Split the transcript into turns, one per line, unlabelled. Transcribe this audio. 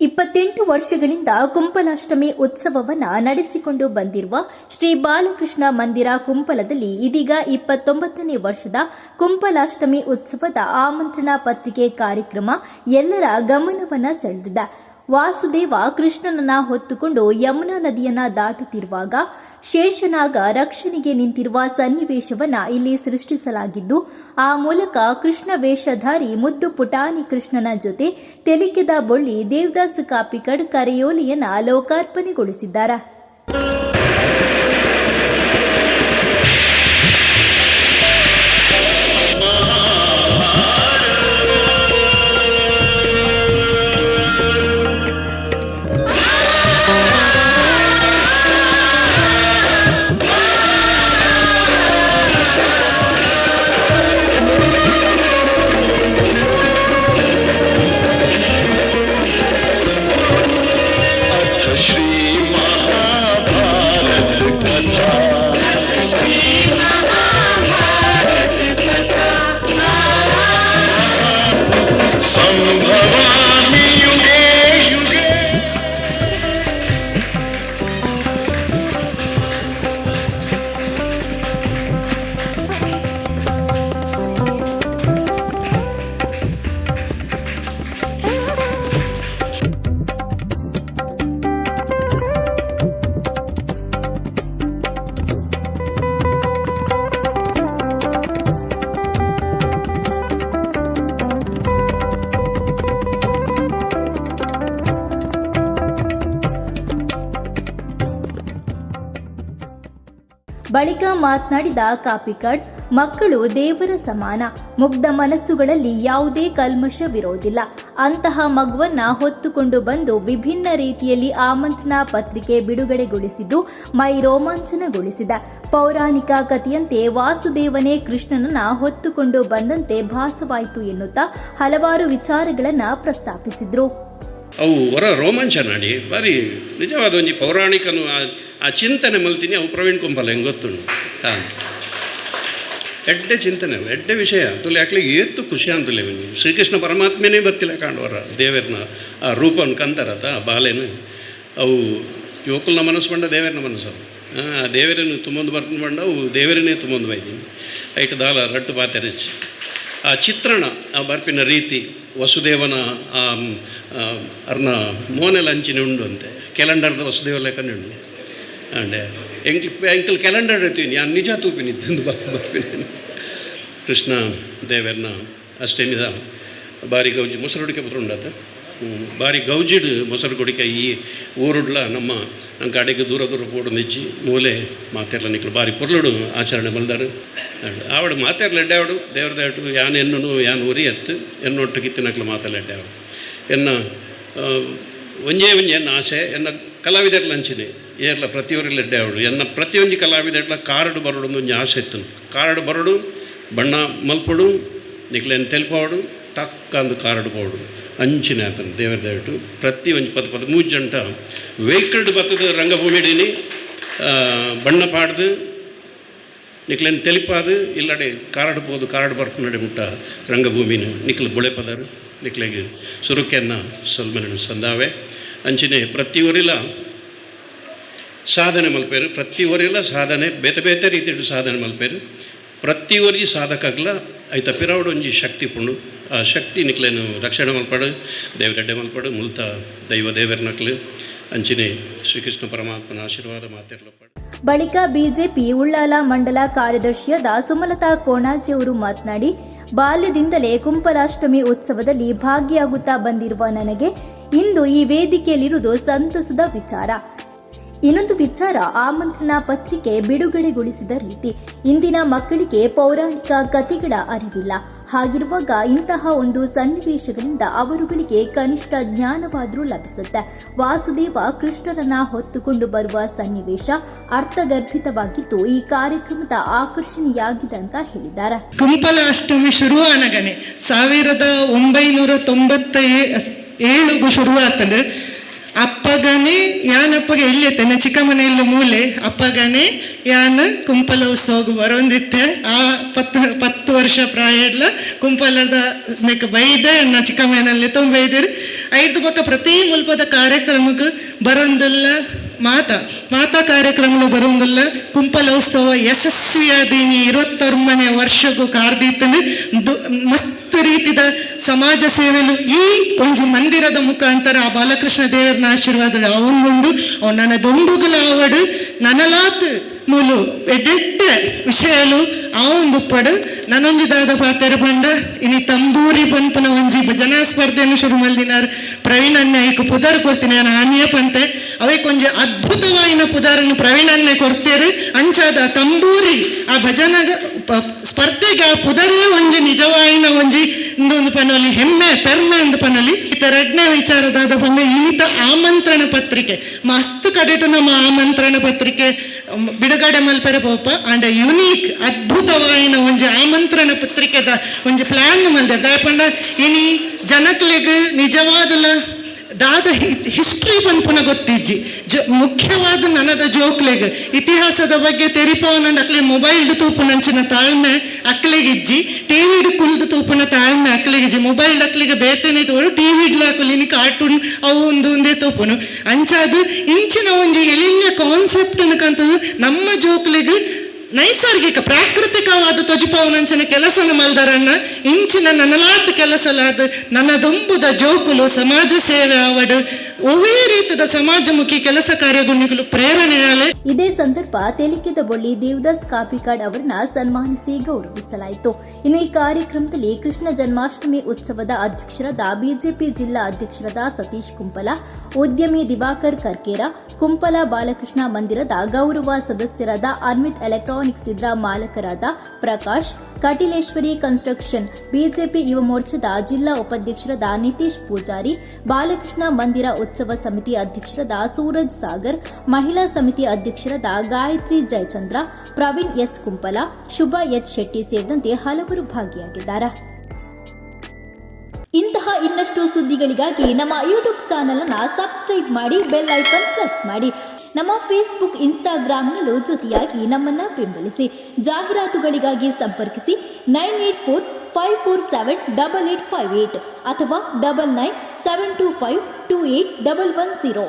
28 ವರ್ಷಗಳಿಂದ ಕುಂಪಲಾಷ್ಟಮಿ ಉತ್ಸವವನ್ನು ನಡೆಸಿಕೊಂಡು ಬಂದಿರುವ ಶ್ರೀ ಬಾಲಕೃಷ್ಣ ಮಂದಿರ ಕುಂಪಲದಲ್ಲಿ ಇದೀಗ 29ನೇ ವರ್ಷದ ಕುಂಪಲಾಷ್ಟಮಿ ಉತ್ಸವದ ಆಮಂತ್ರಣ ಪತ್ರಿಕೆ ಕಾರ್ಯಕ್ರಮ ಎಲ್ಲರ ಗಮನವನ್ನು ಸೆಳೆದಿದೆ. ವಾಸುದೇವ ಕೃಷ್ಣನನ್ನ ಹೊತ್ತುಕೊಂಡು ಯಮುನಾ ನದಿಯನ್ನ ದಾಟುತ್ತಿರುವಾಗ ಶೇಷನಾಗ ರಕ್ಷಣೆಗೆ ನಿಂತಿರುವ ಸನ್ನಿವೇಶವನ್ನ ಇಲ್ಲಿ ಸೃಷ್ಟಿಸಲಾಗಿದ್ದು, ಆ ಮೂಲಕ ಕೃಷ್ಣ ವೇಷಧಾರಿ ಮುದ್ದು ಪುಟಾಣಿ ಕೃಷ್ಣನ ಜೊತೆ ತೆಲಿಕೆದ ಬೊಳ್ಳಿ ದೇವದಾಸ್ ಕಾಪಿಕಡ್ ಕರೆಯೋಲಿಯನ್ನ ಲೋಕಾರ್ಪಣೆಗೊಳಿಸಿದ್ದಾರೆ. ಬಳಿಕ ಮಾತನಾಡಿದ ಕಾಪಿಕಡ್, ಮಕ್ಕಳು ದೇವರ ಸಮಾನ, ಮುಗ್ಧ ಮನಸ್ಸುಗಳಲ್ಲಿ ಯಾವುದೇ ಕಲ್ಮಶವಿರೋದಿಲ್ಲ. ಅಂತಹ ಮಗುವನ್ನ ಹೊತ್ತುಕೊಂಡು ಬಂದು ವಿಭಿನ್ನ ರೀತಿಯಲ್ಲಿ ಆಮಂತ್ರಣ ಪತ್ರಿಕೆ ಬಿಡುಗಡೆಗೊಳಿಸಿದ್ದು ಮೈ ರೋಮಾಂಚನಗೊಳಿಸಿದೆ. ಪೌರಾಣಿಕ ಕಥೆಯಂತೆ ವಾಸುದೇವನೇ ಕೃಷ್ಣನನ್ನ ಹೊತ್ತುಕೊಂಡು ಬಂದಂತೆ ಭಾಸವಾಯಿತು ಎನ್ನುತ್ತಾ ಹಲವಾರು ವಿಚಾರಗಳನ್ನು ಪ್ರಸ್ತಾಪಿಸಿದ್ರು.
ಅವು ಹೊರ ರೋಮಾಂಚ ನಾಡಿ ಬಾರಿ ನಿಜವಾದ ಒಂಜಿ ಪೌರಾಣಿಕನು ಆ ಚಿಂತನೆ ಮಲ್ತೀನಿ ಅವು ಪ್ರವೀಣ್ ಕುಂಪಲ ಹೆಂಗೆ ಗೊತ್ತುಂಡು ಎಡ್ಡೆ ಚಿಂತನೆ ಎಡ್ಡೆ ವಿಷಯ ತುಲೆ ಯಾಕಲೆ ಏತ್ತು ಖುಷಿ ಅಂತಲೇ ಶ್ರೀಕೃಷ್ಣ ಪರಮಾತ್ಮನೇ ಬತ್ತಿಲ್ಲ ಕಾಣುವರ ದೇವರನ್ನ ಆ ರೂಪವನ್ನು ಕಂತಾರತ ಆ ಬಾಲೆನು ಅವು ಯುವಕಲ್ನ ಮನಸ್ಸು ಬಂಡ ದೇವರನ ಮನಸ್ಸು ಆ ದೇವರನ್ನು ತುಂಬೊಂದು ಬರ್ಕೊಂಡು ಬಂಡ ಅವು ದೇವರನ್ನೇ ತುಂಬೊಂದು ಬೈದೀನಿ ಐಟು ದಾಲ ರಟ್ಟು ಪಾತೆರಚಿ ಆ ಚಿತ್ರಣ ಆ ಬರ್ಪಿನ ರೀತಿ ವಸುದೇವನ ಅರ್ನ ಮೋನೆಲ ಅಂಚಿನ ಉಂಡು ಅಂತೆ ಕ್ಯಾಲೆಂಡರ್ದ ವಸುದೇವ ಲೆಕ್ಕನೆ ಉಂಡು ಅಂಡೆ ಎಂಕಲ್ ಕ್ಯಾಲೆಂಡರ್ ಇರ್ತೀನಿ ನಾನು ನಿಜ ತೂಪಿನಿದ್ದಂದು ಬರ್ಪಿನ ಕೃಷ್ಣ ದೇವರನ್ನ ಅಷ್ಟೇನಿದ ಬಾರಿ ಗೌಜಿ ಮೊಸರು ಹೊಡಿಕೆ ಬತ್ರುಂಡಾತ ಬಾರಿ ಗೌಜಿಡ್ ಮೊಸರು ಕೊಡಿಕೆ ಈ ಊರುಡ್ಲ ನಮ್ಮ ಕಡೆಗೆ ದೂರ ದೂರ ಪೋಡು ನೆಜ್ಜಿ ಮೂಲೆ ಮಾತೆರ್ಲ ನಿಕ್ಲು ಬಾರಿ ಪೊರ್ಲುಡು ಆಚರಣೆ ಮಲ್ದಾರು ಆವಡು ಮಾತೆರ್ಲ ಎಡ್ಡಾವಡು ದೇವ್ರದಾಟು ಯಾನ್ ಎನ್ನು ಯಾನ್ ಉರಿ ಎತ್ತು ಎನ್ನೊಟ್ಟು ಕಿತ್ತಿನಕ್ಲು ಮಾತೆಲ್ಲ ಎಡ್ಡಾವಡು ಎನ್ನ ಒಂಜೇ ಎನ್ನ ಆಸೆ ಎನ್ನ ಕಲಾವಿದರ್ಲ ಹಂಚಿನಿ ಏರ್ಲ ಪ್ರತಿಯೊರಿಲ್ಲ ಎಡ್ಡಾವಡು ಎನ್ನ ಪ್ರತಿಯೊಂದು ಕಲಾವಿದರ್ಲ ಕಾರಡು ಬರೋಡು ಒಂಜಿ ಆಸೆ ಇತ್ತು ಕಾರಡು ಬರೋಡು ಬಣ್ಣ ಮಲ್ಪಡು ನಿಕ್ಲೇನು ತೆಲ್ಪೋಡು ತಕ್ಕ ಅಂದು ಕಾರಡು ಪೋಡು ಅಂಚಿನ ಆತನ ದೇವರ ದಯವಿಟ್ಟು ಪ್ರತಿ ಒಂದು 13 ಜಂಟ ವೆಹಿಕಲ್ಡ್ ಬತ್ತದ ರಂಗಭೂಮಿಡೀನಿ ಬಣ್ಣ ಪಾಡ್ದು ನಿಕ್ಲೇನು ತೆಲಿಪಾದು ಇಲ್ಲಡೆ ಕಾರಡು ಪೋದು ಕಾರಡು ಬರ್ತು ನಡೆ ಮುಟ್ಟ ರಂಗಭೂಮಿನ ನಿಕ್ಲು ಬುಳೆ ಪದರು ನಿಕ್ಲೆಗೆ ಸುರುಕೆಯನ್ನು ಸೊಲ್ಮನ ಸಂದಾವೆ ಅಂಚಿನ ಪ್ರತಿಯೊರಿಲ್ಲ ಸಾಧನೆ ಮಲ್ಪೇರು ಪ್ರತಿಯೊರಿಲ್ಲ ಸಾಧನೆ ಬೇತೆ ಬೇತೆ ರೀತಿಯ ಸಾಧನೆ ಮಲ್ಪೇರು ಪ್ರತಿಯೊರಿಗೆ ಸಾಧಕಾಗಲ ಐತ ಪಿರಾವಡು ಒಂಜಿ ಶಕ್ತಿ ಪುಂಡು ಆ ಶಕ್ತಿ ನಿಕ್ಲೇನು ರಕ್ಷಣೆ ಮಲ್ಪಡು ದೇವರಡ್ಡೆ ಮಲ್ಪಡು ಮುಲ್ತ ದೈವ ದೇವರ ನಕ್ಲು ಅಂಚಿನೇ ಶ್ರೀಕೃಷ್ಣ ಪರಮಾತ್ಮನ ಆಶೀರ್ವಾದ ಮಾತೆರ್ಲಪಡು.
ಬಳಿಕ ಬಿಜೆಪಿ ಉಳ್ಳಾಲ ಮಂಡಲ ಕಾರ್ಯದರ್ಶಿಯಾದ ಸುಮಲತಾ ಕೋಣಾಜಿ ಅವರು ಮಾತನಾಡಿ, ಬಾಲ್ಯದಿಂದಲೇ ಕುಂಪಲಾಷ್ಟಮಿ ಉತ್ಸವದಲ್ಲಿ ಭಾಗಿಯಾಗುತ್ತಾ ಬಂದಿರುವ ನನಗೆ ಇಂದು ಈ ವೇದಿಕೆಯಲ್ಲಿರುವುದು ಸಂತಸದ ವಿಚಾರ. ಇನ್ನೊಂದು ವಿಚಾರ ಆಮಂತ್ರಣ ಪತ್ರಿಕೆ ಬಿಡುಗಡೆಗೊಳಿಸಿದ ರೀತಿ. ಇಂದಿನ ಮಕ್ಕಳಿಗೆ ಪೌರಾಣಿಕ ಕಥೆಗಳ ಅರಿವಿಲ್ಲ. ಹಾಗಿರುವಾಗ ಇಂತಹ ಒಂದು ಸನ್ನಿವೇಶಗಳಿಂದ ಅವರುಗಳಿಗೆ ಕನಿಷ್ಠ ಜ್ಞಾನವಾದರೂ ಲಭಿಸುತ್ತೆ. ವಾಸುದೇವ ಕೃಷ್ಣರನ್ನ ಹೊತ್ತುಕೊಂಡು ಬರುವ ಸನ್ನಿವೇಶ ಅರ್ಥಗರ್ಭಿತವಾಗಿದ್ದು ಈ ಕಾರ್ಯಕ್ರಮದ ಆಕರ್ಷಣೆಯಾಗಿದೆ ಅಂತ ಹೇಳಿದ್ದಾರೆ.
ಕುಂಪಲಾಷ್ಟಮಿ ಶುರುವಾನಗನೆ 1997 ಶುರುವಾತಂದ್ರೆ ಅಪ್ಪಗನೆ ಯಾನಪ್ಪಗೆ ಇಲ್ಲಿತ್ತೇನೆ ಚಿಕ್ಕ ಮನೆಯಲ್ಲಿ ಮೂಲೆ ಅಪ್ಪಗನೆ ಯಾನ ಕುಂಪಲ ಉತ್ಸವ ಬರೋಂದಿತ್ತೆ ಆ 10 ವರ್ಷ ಪ್ರಾಯ ಇಲ್ಲ ಕುಂಪಲದ ನೆಕ್ ಬೈದೆ ನಾ ಚಿಕ್ಕ ಮನೆಯಲ್ಲಿ ತುಂಬ ಬೈದಿರಿ 5 ಪಕ್ಕ ಪ್ರತಿ ಮುಲ್ಪದ ಕಾರ್ಯಕ್ರಮಕ್ಕೆ ಬರೋಂದಿಲ್ಲ ಮಾತಾ ಕಾರ್ಯಕ್ರಮ ಬರೋಂದಿಲ್ಲ ಕುಂಪಲ ಉತ್ಸವ ಯಶಸ್ವಿಯಾದೀನಿ 21ನೇ ವರ್ಷಕ್ಕೂ ಕಾರ್ದಿತ್ತನೆ ಮಸ್ತ್ ರೀತಿದ ಸಮಾಜ ಸೇವೆಲು ಈ ಒಂದು ಮಂದಿರದ ಮುಖಾಂತರ ಆ ಬಾಲಕೃಷ್ಣ ದೇವರನ ಆಶೀರ್ವಾದ ಅವನುಂಡು ನನ್ನ ದೊಂಬುಗಳ ಅವಡು ನನಲಾತ್ ಮೂಲು ಎಡ್ಡೆಡ್ಡ ವಿಷಯಲು ಆ ಒಂದು ಪಡು ನನೊಂದಿದಾದ ಪಾತ್ರ ಬಂಡ ಇನಿ ತಂಬೂರಿ ಪಂಪನ ಒಂಜಿ ಭಜನಾ ಸ್ಪರ್ಧೆಯನ್ನು ಶುರು ಮಲ್ದಿನಾರು ಪ್ರವೀಣ್ ಅಣ್ಣ ಈಗ ಪುದಾರ್ ಕೊಡ್ತೀನಿ ನಾನು ಆನಿಯ ಪಂತೆ ಅವಕ್ಕೆ ಒಂಜಿ ಅದ್ಭುತವಾಯಿನ ಪುದಾರನ್ನು ಪ್ರವೀಣ್ ಅಣ್ಣೆ ಕೊಡ್ತೇರು ಅಂಚಾದ ತಂಬೂರಿ ಆ ಭಜನಾ ಸ್ಪರ್ಧೆಗೆ ಆ ಪುದರೇ ಒಂಜಿ ನಿಜವಾಯಿನ ಒಂಜಿ ಇಂದೊಂದು ಪನೊಲಿ ಹೆಮ್ಮೆ ಪೆರ್ಮೆ ಒಂದು ಪನೊಲಿ ಎರಡನೇ ವಿಚಾರದಾದ ಬಂದ ಇನ್ನಿತ ಆಮಂತ್ರಣ ಪತ್ರಿಕೆ ಮಸ್ತ್ ಕಡೆಟು ನಮ್ಮ ಆಮಂತ್ರಣ ಪತ್ರಿಕೆ ಬಿಡುಗಡೆ ಮಲ್ಪೆರೆ ಪೋಪ ಅಂಡ್ ಯುನೀಕ್ ಅದ್ಭುತವಾಯಿನ ಒಂಜಿ ಆಮಂತ್ರಣ ಪತ್ರಿಕೆದ ಒಂಜಿ ಪ್ಲಾನ್ ಮಲ್ದೆ ದಯಪಂಡ ಇನಿ ಜನಕ್ಲೆಗ್ ನಿಜವಾದಲ ದಾದ ಹಿಸ್ಟ್ರಿ ಪನ್ಪುನ ಗೊತ್ತಿಜ್ಜಿ ಮುಖ್ಯವಾದ ನನದ ಜೋಕ್ಲೆಗ್ ಇತಿಹಾಸದ ಬಗ್ಗೆ ತೆರಿಪವನ ಅಕ್ಲೆ ಮೊಬೈಲ್ ತೂಪುನಂಚಿನ ತಾಳ್ಮೆ ಅಕ್ಲೆಗಿಜ್ಜಿ ಟಿವಿ ಕುಲ್ದು ತೂಪುನ ತಾಳ್ಮೆ ಅಕ್ಲೆಗಿಜ್ಜಿ ಮೊಬೈಲ್ ಅಕ್ಲಿಗೆ ಬೇತನೆ ತೋಡು ಟಿವಿ ಹಾಕಲಿನಿ ಕಾರ್ಟೂನ್ ಅವು ಒಂದೇ ತೂಪುನು ಅಂಚಾದು ಇಂಚಿನ ಒಂಜಿ ಎಲಿಯ ಕಾನ್ಸೆಪ್ಟ್ ಅನ್ಕಂತದ್ದು ನಮ್ಮ ಜೋಕ್ಲೆಗ್ ನೈಸರ್ಗಿಕ ಪ್ರಾಕೃತಿಕವಾದ ತೊಜಿಪವನಂಚಿನ ಕೆಲಸನ ಮಲ್ದಾರಣ್ಣ ಇಂಚಿನ ನನಲಾದ ಕೆಲಸಲಾದ ನನ್ನ ದೊಂಬುದ ಜೋಕುಲು ಸಮಾಜ ಸೇವೆ ಆವಡು ಒವೇ ರೀತಿಯ ಸಮಾಜಮುಖಿ ಕೆಲಸ ಕಾರ್ಯಗುಣಿಗಳು ಪ್ರೇರಣೆಯಾಲೆ.
ಇದೇ ಸಂದರ್ಭ ತೆಲಿಕೆದ ಬೊಳ್ಳಿ ದೇವದಾಸ್ ಕಾಪಿಕಾಡ್ ಅವರನ್ನ ಸನ್ಮಾನಿಸಿ ಗೌರವಿಸಲಾಯಿತು. ಇನ್ನು ಈ ಕಾರ್ಯಕ್ರಮದಲ್ಲಿ ಕೃಷ್ಣ ಜನ್ಮಾಷ್ಟಮಿ ಉತ್ಸವದ ಅಧ್ಯಕ್ಷರಾದ ಬಿಜೆಪಿ ಜಿಲ್ಲಾ ಅಧ್ಯಕ್ಷರಾದ ಸತೀಶ್ ಕುಂಪಲ, ಉದ್ಯಮಿ ದಿವಾಕರ್ ಕರ್ಕೇರ, ಕುಂಪಲ ಬಾಲಕೃಷ್ಣ ಮಂದಿರದ ಗೌರವ ಸದಸ್ಯರಾದ ಅನ್ವಿತ್ ಎಲೆಕ್ಟ್ರಾನಿಕ್ಸ್ ಇದ್ರ ಮಾಲಕರಾದ ಪ್ರಕಾಶ್, ಕಟೀಲೇಶ್ವರಿ ಕನ್ಸ್ಟ್ರಕ್ಷನ್, ಬಿಜೆಪಿ ಯುವ ಮೋರ್ಚಾದ ಜಿಲ್ಲಾ ಉಪಾಧ್ಯಕ್ಷರಾದ ನಿತೀಶ್ ಪೂಜಾರಿ, ಬಾಲಕೃಷ್ಣ ಮಂದಿರ ಉತ್ಸವ ಸಮಿತಿ ಅಧ್ಯಕ್ಷರಾದ ಸೂರಜ್ ಸಾಗರ್, ಮಹಿಳಾ ಸಮಿತಿ ಅಧ್ಯಕ್ಷರಾದ ಗಾಯತ್ರಿ ಜಯಚಂದ್ರ, ಪ್ರವೀಣ್ ಎಸ್ ಕುಂಪಲ, ಶುಭ ಎಚ್ ಶೆಟ್ಟಿ ಸೇರಿದಂತೆ ಹಲವರು ಭಾಗಿಯಾಗಿದ್ದಾರೆ. ಇಂತಹ ಇನ್ನಷ್ಟು ಸುದ್ದಿಗಳಿಗಾಗಿ ನಮ್ಮ ಯೂಟ್ಯೂಬ್ ಚಾನೆಲ್ ಅನ್ನು ಸಬ್ಸ್ಕ್ರೈಬ್ ಮಾಡಿ, ಬೆಲ್ ಐಕಾನ್ ಪ್ರೆಸ್ ಮಾಡಿ. ನಮ್ಮ ಫೇಸ್ಬುಕ್, ಇನ್ಸ್ಟಾಗ್ರಾಂನಲ್ಲೂ ಜೊತೆಯಾಗಿ ನಮ್ಮನ್ನು ಬೆಂಬಲಿಸಿ. ಜಾಹೀರಾತುಗಳಿಗಾಗಿ ಸಂಪರ್ಕಿಸಿ 9845478858 ಅಥವಾ 9972528110.